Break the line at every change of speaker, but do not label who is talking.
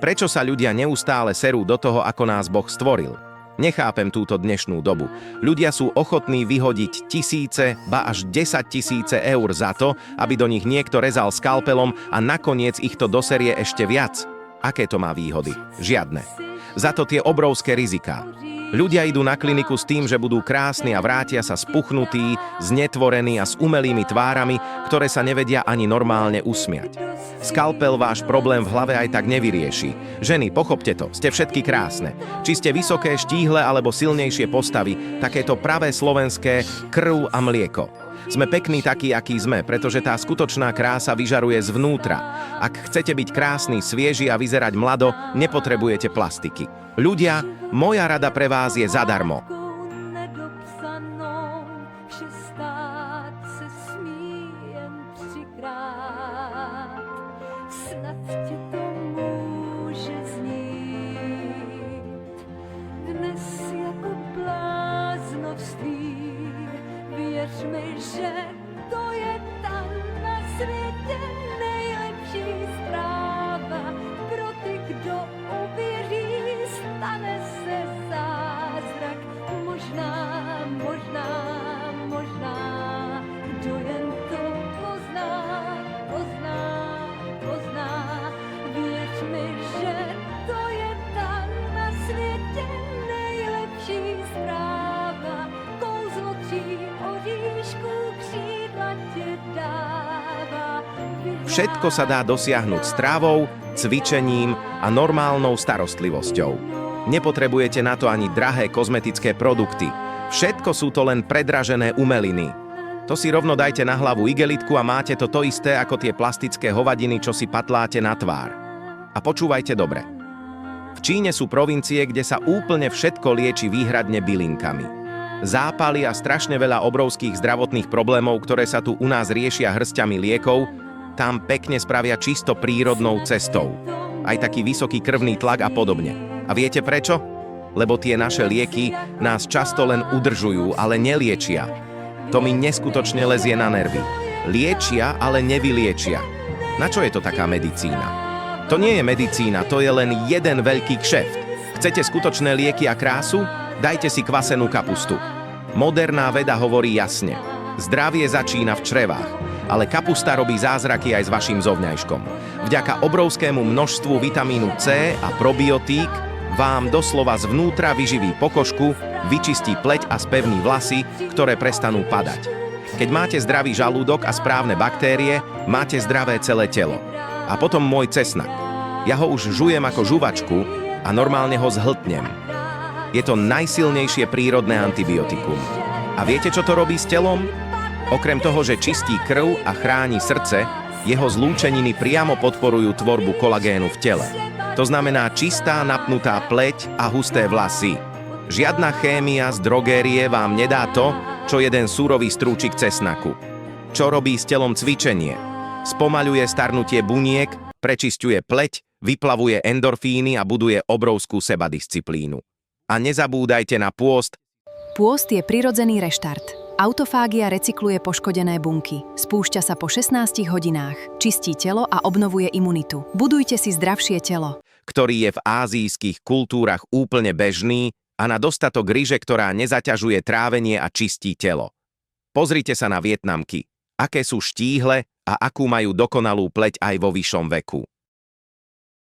Prečo sa ľudia neustále serú do toho, ako nás Boh stvoril? Nechápem túto dnešnú dobu. Ľudia sú ochotní vyhodiť tisíce, ba až 10 000 eur za to, aby do nich niekto rezal skalpelom a nakoniec ich to doserie ešte viac. Aké to má výhody? Žiadne. Za to tie obrovské riziká. Ľudia idú na kliniku s tým, že budú krásni a vrátia sa spuchnutí, znetvorení a s umelými tvárami, ktoré sa nevedia ani normálne usmiať. Skalpel váš problém v hlave aj tak nevyrieši. Ženy, pochopte to, ste všetky krásne. Či ste vysoké, štíhle alebo silnejšie postavy, takéto pravé slovenské krv a mlieko. Sme pekní takí, akí sme, pretože tá skutočná krása vyžaruje zvnútra. Ak chcete byť krásny, svieži a vyzerať mlado, nepotrebujete plastiky. Ľudia, moja rada pre vás je zadarmo.
Že to je tam na světě nejlepší zpráva. Pro ty, kdo uvěří, stane se zázrak. Možná, kdo jen to pozná. Věř mi, že to je tam na světě nejlepší zpráva. Kouzlo tří oříšků křídla ti dává.
Všetko sa dá dosiahnuť stravou, cvičením a normálnou starostlivosťou. Nepotrebujete na to ani drahé kozmetické produkty. Všetko sú to len predražené umeliny. To si rovno dajte na hlavu igelitku a máte to isté ako tie plastické hovadiny, čo si patláte na tvár. A počúvajte dobre. V Číne sú provincie, kde sa úplne všetko lieči výhradne bylinkami. Zápaly a strašne veľa obrovských zdravotných problémov, ktoré sa tu u nás riešia hrstiami liekov, tam pekne spravia čisto prírodnou cestou. Aj taký vysoký krvný tlak a podobne. A viete prečo? Lebo tie naše lieky nás často len udržujú, ale neliečia. To mi neskutočne lezie na nervy. Liečia, ale nevyliečia. Na čo je to taká medicína? To nie je medicína, to je len jeden veľký kšeft. Chcete skutočné lieky a krásu? Dajte si kvasenú kapustu. Moderná veda hovorí jasne. Zdravie začína v črevách, ale kapusta robí zázraky aj s vašim zovňajškom. Vďaka obrovskému množstvu vitamínu C a probiotík vám doslova zvnútra vyživí pokožku, vyčistí pleť a spevní vlasy, ktoré prestanú padať. Keď máte zdravý žalúdok a správne baktérie, máte zdravé celé telo. A potom môj cesnak. Ja ho už žujem ako žuvačku a normálne ho zhltnem. Je to najsilnejšie prírodné antibiotikum. A viete, čo to robí s telom? Okrem toho, že čistí krv a chráni srdce, jeho zlúčeniny priamo podporujú tvorbu kolagénu v tele. To znamená čistá, napnutá pleť a husté vlasy. Žiadna chémia z drogérie vám nedá to, čo jeden súrový strúčik cesnaku. Čo robí s telom cvičenie? Spomaľuje starnutie buniek, prečisťuje pleť, vyplavuje endorfíny a buduje obrovskú sebadisciplínu. A nezabúdajte na pôst.
Pôst je prirodzený reštart. Autofágia recykluje poškodené bunky. Spúšťa sa po 16 hodinách. Čistí telo a obnovuje imunitu. Budujte si zdravšie telo.
Ktorý je v ázijských kultúrach úplne bežný a na dostatok ryže, ktorá nezaťažuje trávenie a čistí telo. Pozrite sa na Vietnamky. Aké sú štíhle a akú majú dokonalú pleť aj vo vyššom veku.